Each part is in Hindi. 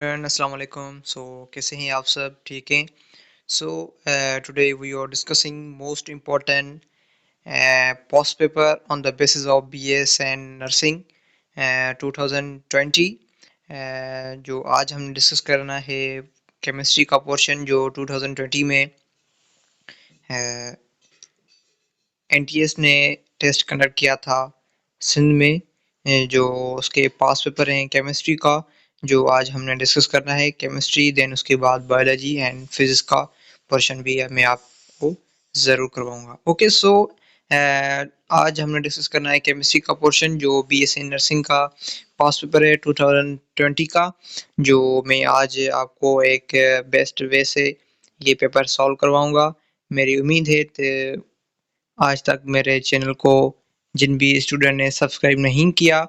अस्सलाम वालेकुम। कैसे हैं आप सब? ठीक हैं? Today we are discussing most important post paper on the basis of BS and nursing 2020। जो आज हम डिस्कस करना है केमिस्ट्री का पोर्शन जो 2020 में एनटीएस ने टेस्ट कंडक्ट किया था सिंध में। जो उसके पास पेपर हैं केमिस्ट्री का, जो आज हमने डिस्कस करना है केमिस्ट्री, देन उसके बाद बायोलॉजी एंड फिजिक्स का पोर्शन भी मैं आपको ज़रूर करवाऊंगा। आज हमने डिस्कस करना है केमिस्ट्री का पोर्शन जो बीएससी नर्सिंग का पास पेपर है 2020 का, जो मैं आज आपको एक बेस्ट वे से ये पेपर सॉल्व करवाऊंगा। मेरी उम्मीद है आज तक मेरे चैनल को जिन भी स्टूडेंट ने सब्सक्राइब नहीं किया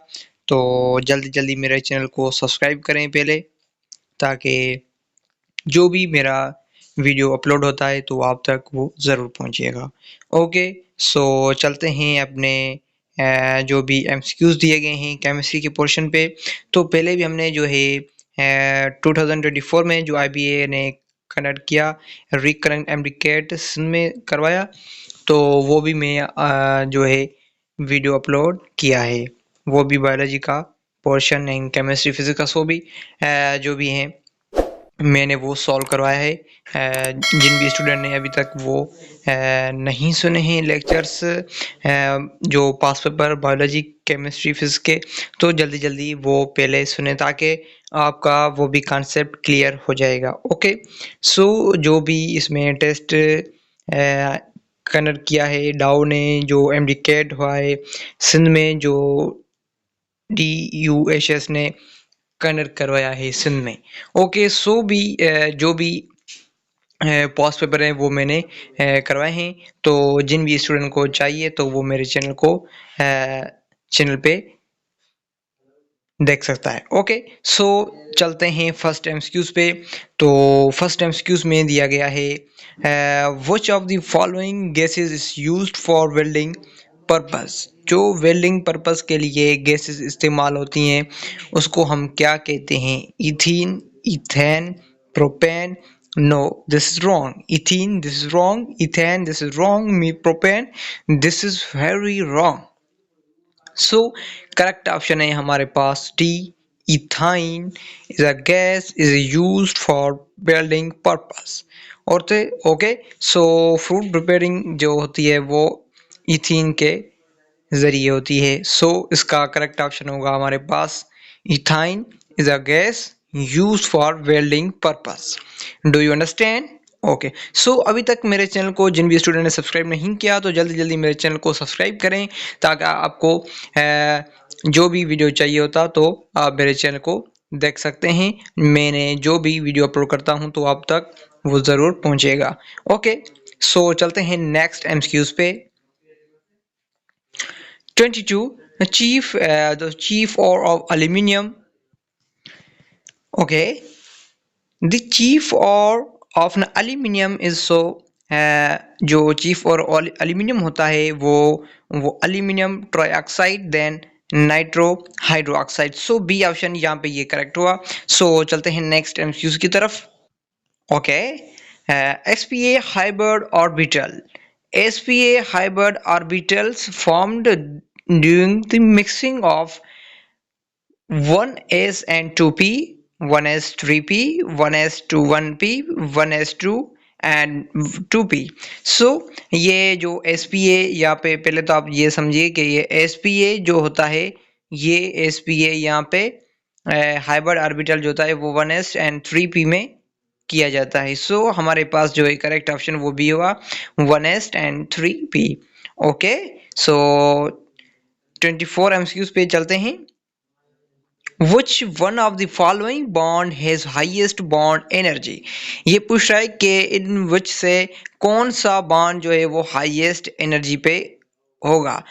तो जल्दी जल्दी मेरे चैनल को सब्सक्राइब करें पहले, ताकि जो भी मेरा वीडियो अपलोड होता है तो आप तक वो ज़रूर पहुंचेगा। ओके, चलते हैं अपने जो भी एमसीक्यूज दिए गए हैं केमिस्ट्री के पोर्शन पे। तो पहले भी हमने जो है 2024 में जो आईबीए ने कंडक्ट किया रिकरेंट एमडीकेट में करवाया, तो वो भी मैं जो है वीडियो अपलोड किया है। वो भी बायोलॉजी का पोर्शन एंड केमिस्ट्री फिजिक्स का सो भी जो भी हैं मैंने वो सॉल्व करवाया है। जिन भी स्टूडेंट ने अभी तक वो नहीं सुने हैं लेक्चर्स जो पास पेपर बायोलॉजी केमिस्ट्री फिजिक्स के, तो जल्दी जल्दी वो पहले सुने ताकि आपका वो भी कॉन्सेप्ट क्लियर हो जाएगा। ओके, जो भी इसमें टेस्ट कंडक्ट किया है डाउ ने, जो एमडी कैट हुआ है सिंध में, जो DUHS ने कंडक्ट करवाया है सिंध में। ओके, जो भी पास पेपर हैं वो मैंने करवाए हैं। तो जिन भी स्टूडेंट को चाहिए तो वो मेरे चैनल पे देख सकता है। ओके, चलते हैं फर्स्ट एमसीक्यूज पे। तो फर्स्ट एमसीक्यूज में दिया गया है which of the following gases is used for welding purpose. जो वेल्डिंग पर्पस के लिए गैसेस इस्तेमाल होती हैं उसको हम क्या कहते हैं? Ethene, ethane, propane. No, this is wrong. Ethene this is wrong, ethane this is wrong, me propane this is very wrong. So correct option है हमारे पास D, ethyne is a gas is used for welding purpose. और तो ओके, फ्रूट प्रिपेयरिंग जो होती है वो इथीन के जरिए होती है। इसका करेक्ट ऑप्शन होगा हमारे पास ethyne is a gas used for welding purpose. Do you understand? Okay, अभी तक मेरे चैनल को जिन भी स्टूडेंट ने सब्सक्राइब नहीं किया तो जल्दी जल्दी मेरे चैनल को सब्सक्राइब करें, ताकि आपको जो भी वीडियो चाहिए होता तो आप मेरे चैनल को देख सकते हैं। मैंने जो भी वीडियो अपलोड करता हूं तो आप तक वो ज़रूर पहुंचेगा। ओके, चलते हैं नेक्स्ट एमसीक्यूज पे। 22, the chief ore of aluminium. Okay, the chief ore of an aluminium is जो चीफ और एल्यूमिनियम होता है वो aluminium trioxide then nitro hydroxide. B option यहाँ पे ये करेक्ट हुआ। चलते हैं नेक्स्ट एमसीक्यूज की तरफ। Okay, SPA hybrid orbital. SPA hybrid orbitals formed during the mixing of 1s and 2p, 1s 3p, 1s 2 1p, 1s 2 and 2p। ये जो SPA यहाँ पे पहले तो आप ये समझिए कि ये SPA जो होता है, ये SPA यहाँ पे हाइब्रिड ऑर्बिटल जो होता है वो 1s एंड 3p में किया जाता है। हमारे पास जो है करेक्ट ऑप्शन वो भी हुआ 1s and 3p। Okay, 24 MCQs पे चलते हैं। Which one of the following bond has highest bond energy? ये पूछ रहा है कि इन which से कौन सा बॉन्ड जो है वो हाईएस्ट एनर्जी पे होगा।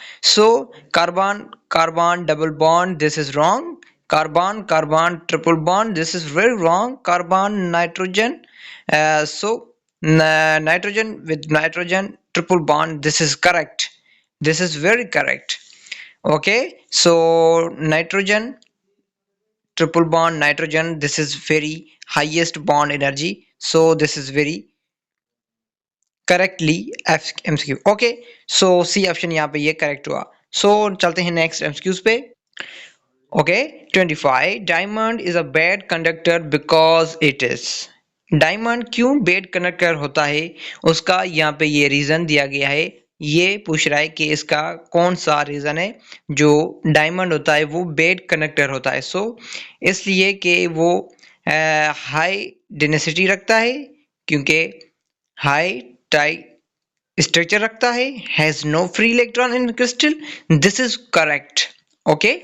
Carbon carbon double bond, this is wrong. Carbon carbon triple bond, this is very wrong. Carbon nitrogen, nitrogen with nitrogen triple bond, this is correct, this is very correct. Okay, nitrogen triple bond nitrogen, this is very highest bond energy, so this is very correctly MCQ. Okay, so C option यहाँ पे ये करेक्ट हुआ. सो चलते हैं नेक्स्ट एमसीक्यूज पे. Okay, 25. Diamond is a bad conductor because it is. Diamond क्यों बैड कंडक्टर होता है, उसका यहाँ पे ये रीजन दिया गया है. ये पूछ रहा है कि इसका कौन सा रीजन है जो डायमंड होता है वो बैड कंडक्टर होता है. सो इसलिए कि वो हाई डेंसिटी रखता है, क्योंकि हाई टाई स्ट्रक्चर रखता है, has no free electron in crystal. This is correct. Okay,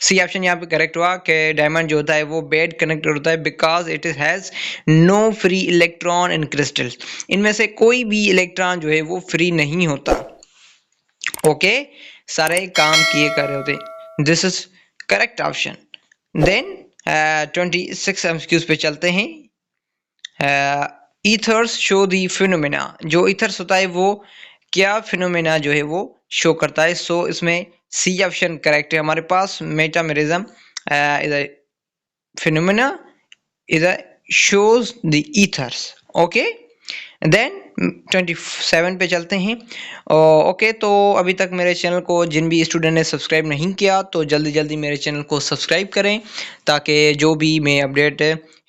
C option यहाँ पे करेक्ट हुआ कि डायमंड जो होता है वो बैड कनेक्टर होता है because it has no free electron in crystal. इनमें से कोई भी इलेक्ट्रॉन जो है वो फ्री नहीं होता. ओके, सारे काम किए कर रहे होते. This is correct option. Then 26 MCQs पे चलते हैं. Ethers show the phenomena. जो ईथर्स होता है वो क्या फिनोमेना जो है वो शो करता है. सो इसमें सी ऑप्शन करेक्ट है हमारे पास. Metamerism is a phenomena is a shows the ethers. Okay, then 27 पे चलते हैं. ओके, तो अभी तक मेरे चैनल को जिन भी स्टूडेंट ने सब्सक्राइब नहीं किया तो जल्दी जल्दी मेरे चैनल को सब्सक्राइब करें, ताकि जो भी मैं अपडेट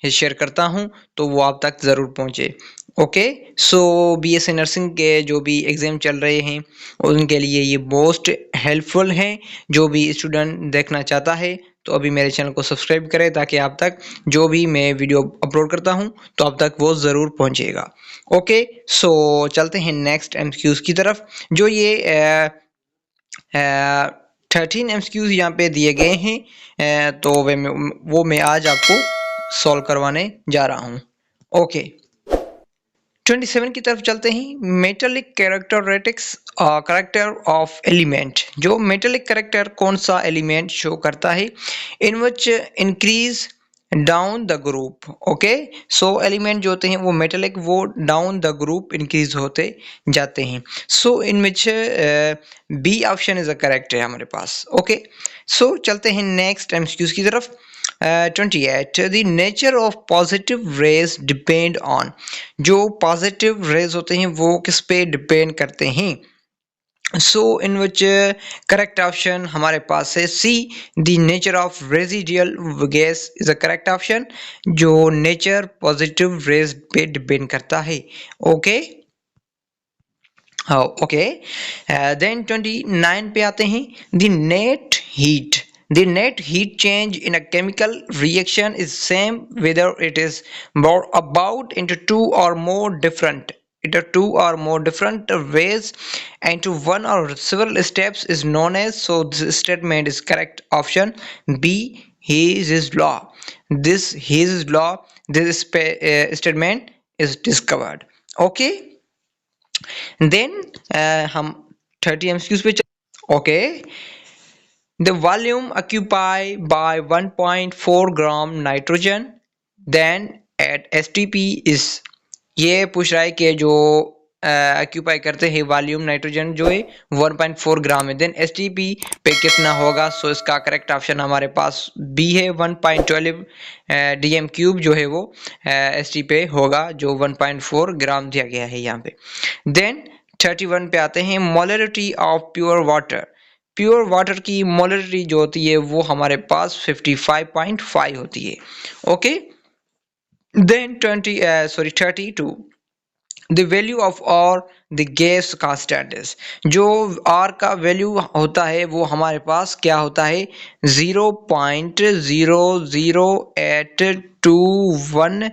शेयर करता हूं तो वो आप तक ज़रूर पहुंचे. ओके, सो बीएससी नर्सिंग के जो भी एग्ज़ाम चल रहे हैं उनके लिए ये मोस्ट हेल्पफुल हैं. जो भी स्टूडेंट देखना चाहता है तो अभी मेरे चैनल को सब्सक्राइब करें, ताकि आप तक जो भी मैं वीडियो अपलोड करता हूं तो आप तक वो ज़रूर पहुंचेगा. ओके, सो चलते हैं नेक्स्ट एमसीक्यूज की तरफ. जो ये 13 एमसीक्यूज यहाँ पे दिए गए हैं, तो वो मैं आज आपको सॉल्व करवाने जा रहा हूँ. ओके, 27 की तरफ चलते हैं. Metallic characteristics character of element. जो मेटेलिक कैरेक्टर कौन सा एलिमेंट शो करता है, in which increase down the group. Okay, so element जो होते हैं वो मेटेलिक वो डाउन द ग्रुप इंक्रीज होते जाते हैं. So in which B option is a correct है हमारे पास. ओके, सो चलते हैं नेक्स्ट एमसीक्यूज की तरफ. 28. The nature of positive raise depend on. जो पॉजिटिव रेज होते हैं वो किस पे डिपेंड करते हैं. So in which correct option हमारे पास है C, the nature of residual gas is a correct option. जो नेचर पॉजिटिव रेज पे डिपेंड करता है. ओके, ओके, देन 29 पे आते हैं. The net heat. The net heat change in a chemical reaction is same whether it is brought about into two or more different ways and to one or several steps is known as. So this statement is correct option B, His law. This His law, this statement is discovered. Okay, then हम 30 MCQs पे okay. The volume occupied by 1.4 gram nitrogen then at STP is. ये पूछ रहा है कि जो ऑक्यूपाई करते हैं वॉल्यूम नाइट्रोजन जो है 1.4 ग्राम है, देन STP पे कितना होगा. सो इसका करेक्ट ऑप्शन हमारे पास बी है. 1.12 DM क्यूब जो है वो STP पे होगा, जो 1.4 ग्राम दिया गया है यहाँ पे. देन 31 पे आते हैं. Molarity of pure water. Pure water की मोलरिटी जो होती है वो हमारे पास 55.5 होती है. Okay, then 32. The value of R the gas constant is. जो आर का वैल्यू होता है वो हमारे पास क्या होता है 0.00821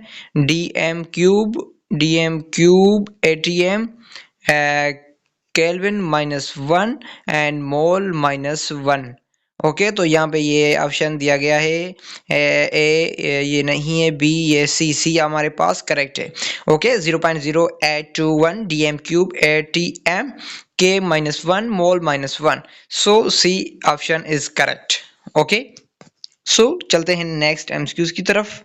DM cube ATM kelvin -1 and mole -1. Okay, तो यहाँ पे ये ऑप्शन दिया गया है ए ये नहीं है, बी ये सी हमारे पास करेक्ट है. Okay, 0.0821 DM cube ATM K -1 mole -1. So C option is correct. Okay, so चलते हैं नेक्स्ट एमसीक्यूज की तरफ.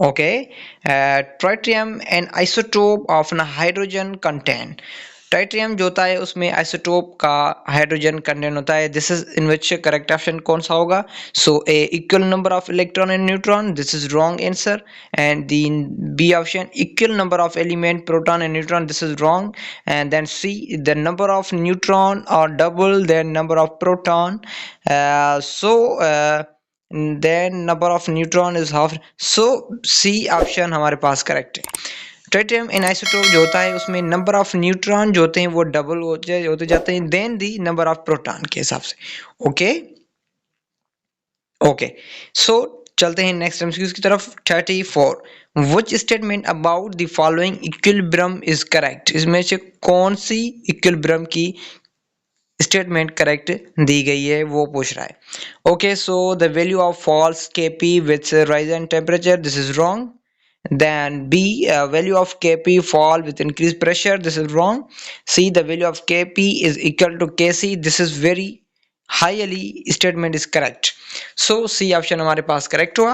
Okay, tritium an isotope of hydrogen contain. Tritium जो होता है उसमें आइसोटोप का हाइड्रोजन कंटेंट होता है। This is in which correct option कौन सा होगा? So A equal number of electron and neutron, this is wrong answer. And the B option equal number of element proton and neutron, this is wrong. And then C the number of neutron और double then number of proton, then number of neutron is half, so C option हमारे पास करेक्ट है। ट्राइटियम एनिसोटोप जो होता है उसमें नंबर ऑफ न्यूट्रॉन जो होते हैं वो डबल होते जाते हैं then the number of proton के हिसाब से। ओके ओके, सो चलते हैं नेक्स्ट एमसीक्यूज की तरफ। 34 which statement about the following equilibrium is correct, इसमें से कौन सी इक्विलिब्रियम की स्टेटमेंट करेक्ट दी गई है वो पूछ रहा है। Okay, so the value of falls KP with rise in temperature, this is wrong. Then B, value of Kp fall with increased pressure, this is wrong. C, the value of Kp is equal to Kc, this is very highly statement is correct. So C option हमारे पास करेक्ट हुआ।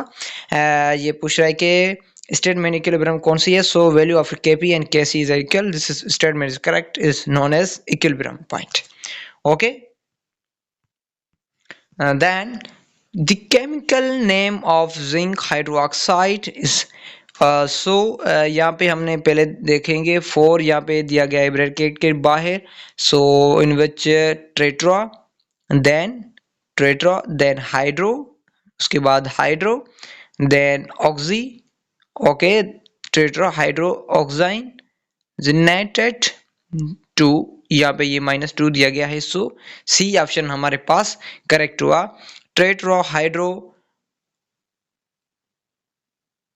ये पूछ रहा है कि स्टेटमेंट इक्विलिब्रियम कौन सी है? So value of Kp and Kc is equal, this is statement is correct, is known as equilibrium point. Okay, then the chemical name of zinc hydroxide is यहाँ पे हमने पहले देखेंगे 4 यहाँ पे दिया गया है ब्रैकेट के बाहर। सो इन विच देन हाइड्रो, उसके बाद hydro then oxy, okay, tetra hydro oxygenated 2, यहाँ पे ये -2 दिया गया है। सो सी ऑप्शन हमारे पास करेक्ट हुआ। Tetra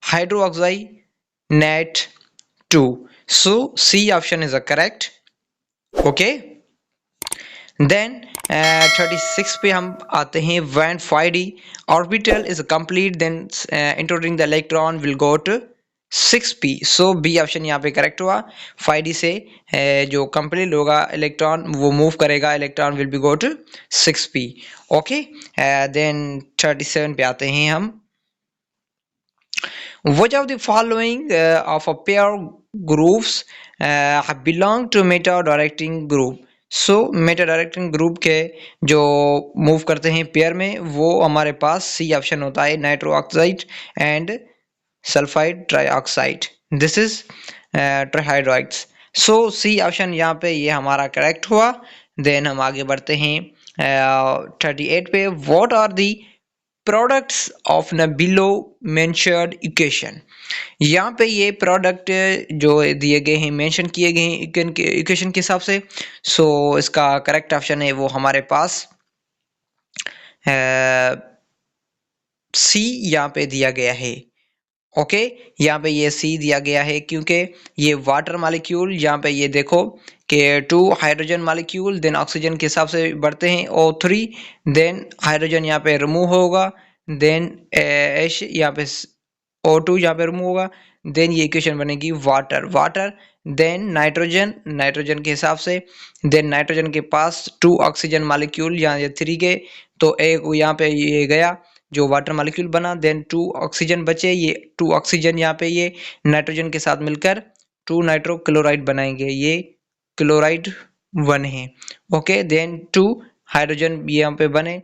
hydroxynate 2, so C option is a correct. Okay, then 36 पे हम आते हैं। when 5d orbital is complete then entering the electron will go to 6p, so B option यहाँ पे करेक्ट हुआ। 5d से जो कंप्लीट होगा इलेक्ट्रॉन वो मूव करेगा, electron will be go to 6p। Okay, then 37 पे आते हैं हम। Which of the following of a pair groups belong to meta directing group? So meta directing group के जो मूव करते हैं पेयर में वो हमारे पास सी ऑप्शन होता है, nitro oxide and sulphide trioxide, this is trihydrides. So C option यहाँ पे ये हमारा करेक्ट हुआ। देन हम आगे बढ़ते हैं 38 पे। What are the products of the below mentioned equation, यहाँ पे ये प्रोडक्ट जो दिए गए हैं मेंशन किए गए हैं इक्वेशन के हिसाब से। सो इसका करेक्ट ऑप्शन है वो हमारे पास सी यहाँ पे दिया गया है। ओके, यहाँ पे ये सी दिया गया है क्योंकि ये वाटर मॉलिक्यूल यहाँ पे ये देखो कि 2 हाइड्रोजन मॉलिक्यूल देन ऑक्सीजन के हिसाब से बढ़ते हैं O3, देन हाइड्रोजन यहाँ पे रिमूव होगा, देन H यहाँ पे O2 यहाँ पे रिमूव होगा, देन ये इक्वेशन बनेगी वाटर देन नाइट्रोजन के हिसाब से, देन नाइट्रोजन के पास 2 ऑक्सीजन मॉलिक्यूल यहाँ ये 3 गए तो एक यहाँ पे ये गया जो वाटर मॉलिक्यूल बना, देन 2 ऑक्सीजन बचे, ये 2 ऑक्सीजन यहाँ पे ये नाइट्रोजन के साथ मिलकर 2 नाइट्रो क्लोराइड बनाएंगे, ये क्लोराइड 1 है। ओके, देन 2 हाइड्रोजन यहाँ पे बने,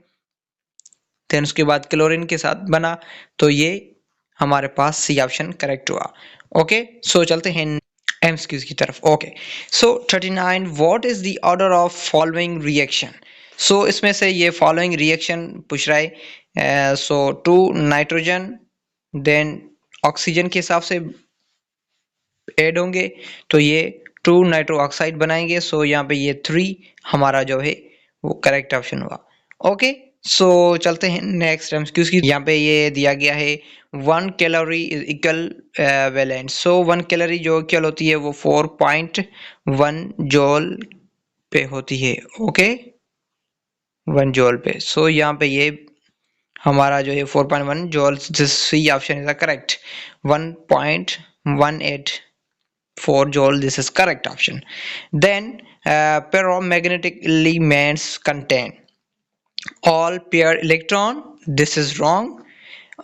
देन उसके बाद क्लोरीन के साथ बना, तो ये हमारे पास सी ऑप्शन करेक्ट हुआ। ओके, सो चलते हैं एमसीक्यूज की तरफ। Okay, so 39 what is the order of following reaction. सो इसमें से ये फॉलोइंग रिएक्शन पूछ रहा है। सो 2 नाइट्रोजन देन ऑक्सीजन के हिसाब से ऐड होंगे तो ये 2 नाइट्रो ऑक्साइड बनाएंगे। सो यहाँ पे ये 3 हमारा जो है वो करेक्ट ऑप्शन हुआ। ओके, सो चलते हैं नेक्स्ट एमसीक्यूज की। यहाँ पे ये दिया गया है 1 calorie is equivalent. So 1 calorie जो इक्वल होती है वो 4.1 जॉल पे होती है। ओके, 1 जॉल पे। सो यहाँ पे ये हमारा जो है 4.1 joule, C option is correct. 1.184 joule, this is correct option. Then paramagnetic elements contain all paired electron, this is wrong.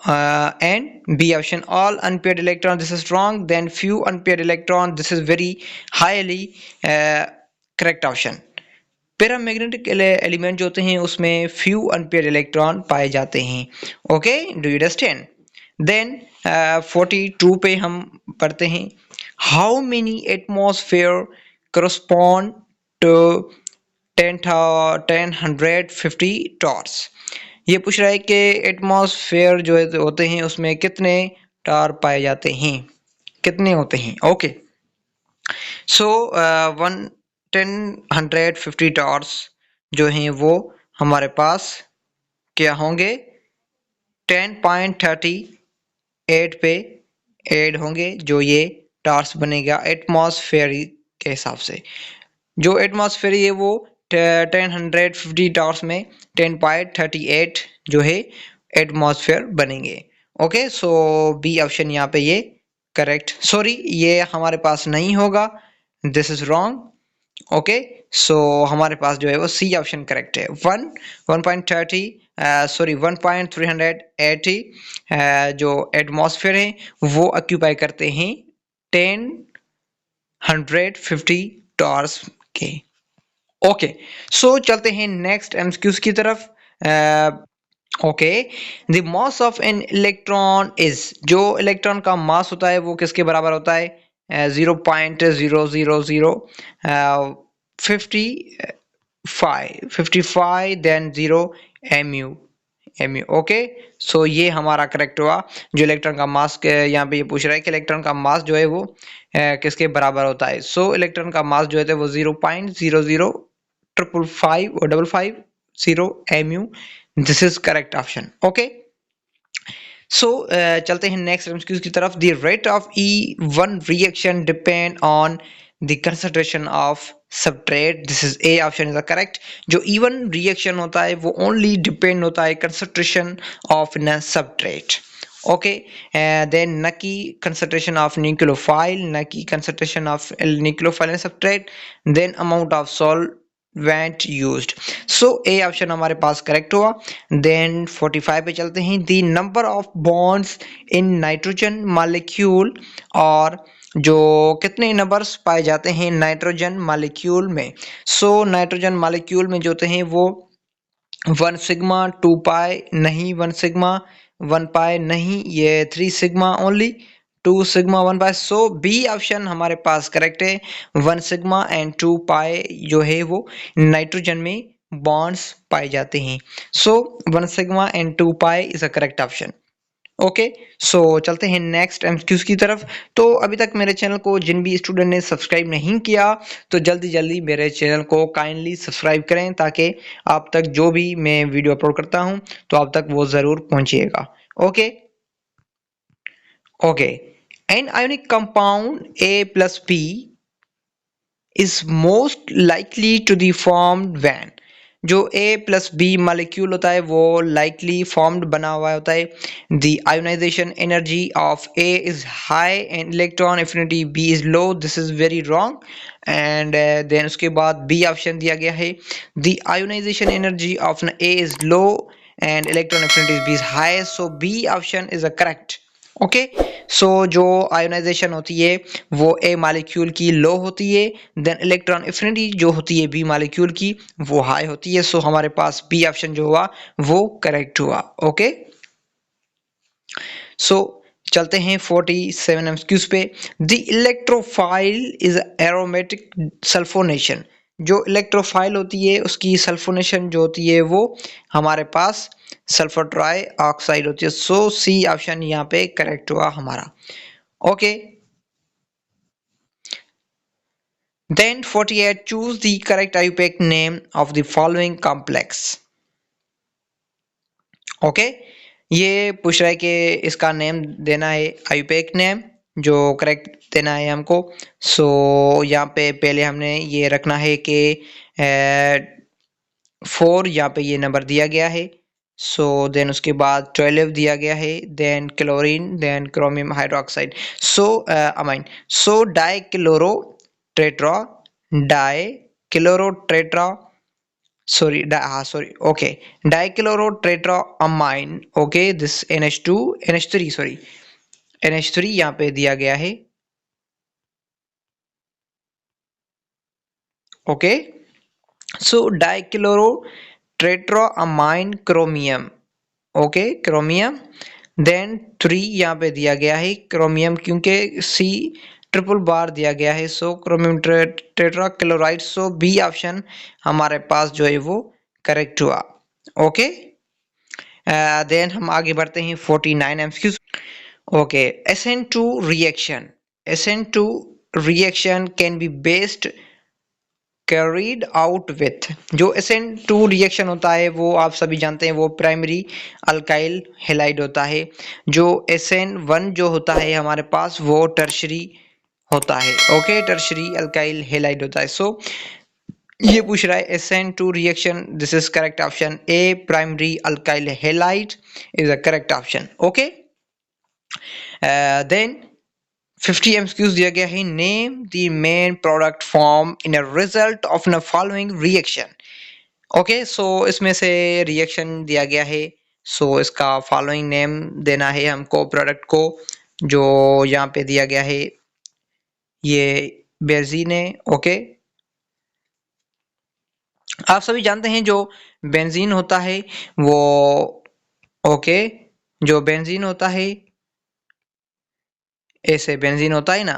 And B option all unpaired electron, this is wrong. Then few unpaired electron, this is very highly correct option. Paramagnetic element जो होते हैं उसमें फ्यू अनपेयर इलेक्ट्रॉन पाए जाते हैं। Okay, do you understand? Then 42 पे हम पढ़ते हैं, how many atmosphere correspond to 1050 torrs. ये पूछ रहा है कि एटमॉस्फेयर जो होते हैं उसमें कितने टार पाए जाते हैं, कितने होते हैं। ओके, सो 150 टॉर्स जो हैं वो हमारे पास क्या होंगे, 10.38 पे ऐड होंगे, जो ये टॉर्स बनेगा एटमॉस्फेयर के हिसाब से। जो एटमॉस्फेयर है वो 1050 टॉर्स में 10.38 जो है एटमॉस्फेयर बनेंगे। ओके, सो बी ऑप्शन यहाँ पे ये करेक्ट, सॉरी ये हमारे पास नहीं होगा, दिस इज रॉन्ग। ओके, सो हमारे पास जो है वो सी ऑप्शन करेक्ट है। 1.380 जो एटमॉस्फेयर है वो ऑक्यूपाई करते हैं 1050 टॉर्स के। ओके, सो चलते हैं नेक्स्ट एमसीक्यूज की तरफ। Okay, the mass of an electron is, जो इलेक्ट्रॉन का मास होता है वो किसके बराबर होता है, 0.000055 देन 0 mu। ओके, सो ये हमारा करेक्ट हुआ। जो इलेक्ट्रॉन का मास यहाँ पे ये पूछ रहा है कि इलेक्ट्रॉन का मास जो है वो किसके बराबर होता है। सो इलेक्ट्रॉन का मास जो है वो 0.00555 mu। This is correct option. Okay, so चलते हैं नेक्स्ट एमसीक्यू की तरफ। The rate of E1 reaction depend on the concentration of substrate. This is A option is the correct. जो E1 रिएक्शन होता है वो ओनली डिपेंड होता है कंसंट्रेशन ऑफ न सबट्रेट। ओके, देन न की कंसंट्रेशन ऑफ न्यूक्लियोफाइल, न की concentration of nucleophile and substrate, then amount of solvent used. So A option हमारे पास करेक्ट हुआ। देन 45 पे चलते हैं, the number of bonds in nitrogen molecule, और जो कितने नंबर्स पाए जाते हैं नाइट्रोजन मॉलिक्यूल में। सो नाइट्रोजन मॉलिक्यूल में जो होते हैं वो 1 सिग्मा 2 पाई नहीं, 1 सिग्मा 1 पाई नहीं, ये 3 सिग्मा ओनली 2 सिग्मा 1 पाई। सो बी ऑप्शन हमारे पास करेक्ट है, 1 सिग्मा एंड 2 पाई जो है वो नाइट्रोजन में बॉन्ड्स पाए जाते हैं। So 1 sigma and 2 pi is a correct option. Okay, so चलते हैं नेक्स्ट एमसीक्यूज की तरफ। तो अभी तक मेरे चैनल को जिन भी स्टूडेंट ने सब्सक्राइब नहीं किया तो जल्दी जल्दी मेरे चैनल को काइंडली सब्सक्राइब करें, ताकि आप तक जो भी मैं वीडियो अपलोड करता हूं तो आप तक वो ज़रूर पहुंचिएगा। Okay okay, an ionic compound A+B is most likely to be formed when, जो A+B मॉलिक्यूल होता है वो लाइकली फॉर्म्ड बना हुआ होता है। The ionisation energy of A is high and electron affinity B is low. This is very wrong. And then उसके बाद बी ऑप्शन दिया गया है, the ionisation energy of A is low and electron affinity B is high. So B option is a correct. Okay, so जो आयोनाइजेशन होती है वो ए मालिक्यूल की लो होती है, देन इलेक्ट्रॉन एफिनिटी जो होती है बी मालिक्यूल की वो हाई होती है। सो हमारे पास बी ऑप्शन जो हुआ वो करेक्ट हुआ। ओके, सो चलते हैं 47 एमसीक्यूज पे। The electrophile is aromatic sulphonation. जो इलेक्ट्रोफाइल होती है उसकी सल्फोनेशन जो होती है वो हमारे पास सल्फर ट्राई ऑक्साइड होती है। सो सी ऑप्शन यहाँ पे करेक्ट हुआ हमारा। Okay, then 48 choose the correct IUPAC name of the following complex। Okay, ये पूछ रहा है कि इसका नेम देना है आयुपेक नेम, जो करेक्ट देना है हमको। सो यहाँ पे पहले हमने ये रखना है कि 4 यहाँ पे ये नंबर दिया गया है। सो देन उसके बाद 12 दिया गया है, then chlorine, then chromium hydroxide, so amine. So di chloro tetra, di chloro tetra, sorry sorry, okay, dichlorotetraamine। okay, this NH2 NH3 sorry NH3 यहाँ पे दिया गया है। Okay, so dichloro tetraammine chromium, okay chromium. Then 3 यहाँ पे दिया गया है क्रोमियम, क्योंकि सी ट्रिपल बार दिया गया है, सो क्रोमियम टेट्रा क्लोराइड, सो बी ऑप्शन हमारे पास जो है वो करेक्ट हुआ। ओके, देन हम आगे बढ़ते हैं 49 MCQs. Okay, SN2 reaction, SN2 reaction can be based carried out with. जो SN2 रिएक्शन होता है वो आप सभी जानते हैं, वो प्राइमरी अल्काइल हेलाइड होता है। जो SN1 जो होता है हमारे पास वो टर्शरी होता है। ओके, टर्शरी अल्काइल हेलाइड होता है। सो ये पूछ रहा है SN2 reaction, this is correct option A, primary alkyl halide is the correct option. Okay, then 50 MCQs दिया गया है, name the main product form in a result of the following reaction. Okay, so इसमें से रिएक्शन दिया गया है, सो इसका फॉलोइंग नेम देना है हमको प्रोडक्ट को, जो यहाँ पे दिया गया है ये बेंजीन है। ओके, आप सभी जानते हैं जो बेंजीन होता है वो, ओके, जो बेंजीन होता है ऐसे बेंजीन होता है ना,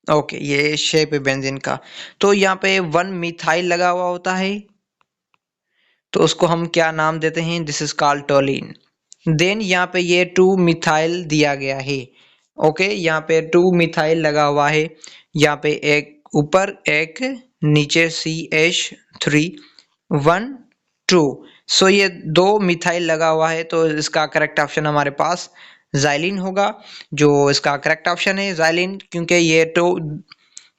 ओके, ये शेप है बेंजीन का। तो यहाँ पे 1 मिथाइल लगा हुआ होता है, तो उसको हम क्या नाम देते हैं, this is called toluene. Then यहाँ पे ये 2 मिथाइल दिया गया है। ओके, यहाँ पे 2 मिथाइल लगा हुआ है, यहाँ पे एक ऊपर एक नीचे CH3 1 2। सो ये 2 मिथाइल लगा हुआ है, तो इसका करेक्ट ऑप्शन हमारे पास जाइलिन होगा। जो इसका करेक्ट ऑप्शन है जाइलिन, क्योंकि ये 2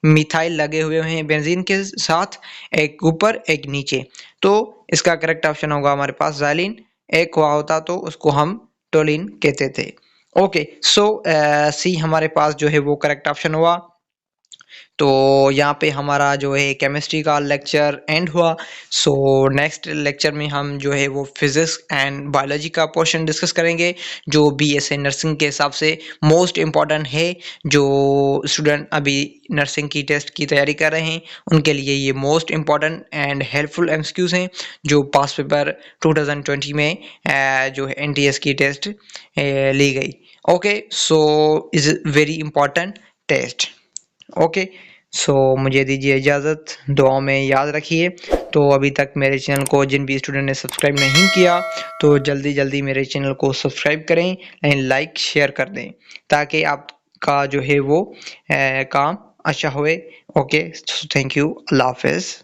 मिथाइल लगे हुए हैं बेंजीन के साथ, एक ऊपर एक नीचे, तो इसका करेक्ट ऑप्शन होगा हमारे पास जाइलिन। एक हुआ होता तो उसको हम टोलिन कहते थे। ओके, सो सी हमारे पास जो है वो करेक्ट ऑप्शन हुआ। तो यहाँ पे हमारा जो है केमिस्ट्री का लेक्चर एंड हुआ। सो नेक्स्ट लेक्चर में हम जो है वो फिजिक्स एंड बायोलॉजी का पोर्शन डिस्कस करेंगे, जो BSc नर्सिंग के हिसाब से मोस्ट इम्पॉर्टेंट है। जो स्टूडेंट अभी नर्सिंग की टेस्ट की तैयारी कर रहे हैं उनके लिए ये most important and helpful MCQs हैं, जो पास पेपर 2020 में जो है NTS की टेस्ट ली गई। Okay, so is very important test. Okay, so मुझे दीजिए इजाज़त, दुआओं में याद रखिए। तो अभी तक मेरे चैनल को जिन भी स्टूडेंट ने सब्सक्राइब नहीं किया, तो जल्दी जल्दी मेरे चैनल को सब्सक्राइब करें एंड लाइक शेयर कर दें, ताकि आपका जो है वो काम अच्छा होए। ओके, थैंक यू, अल्लाह हाफिज़।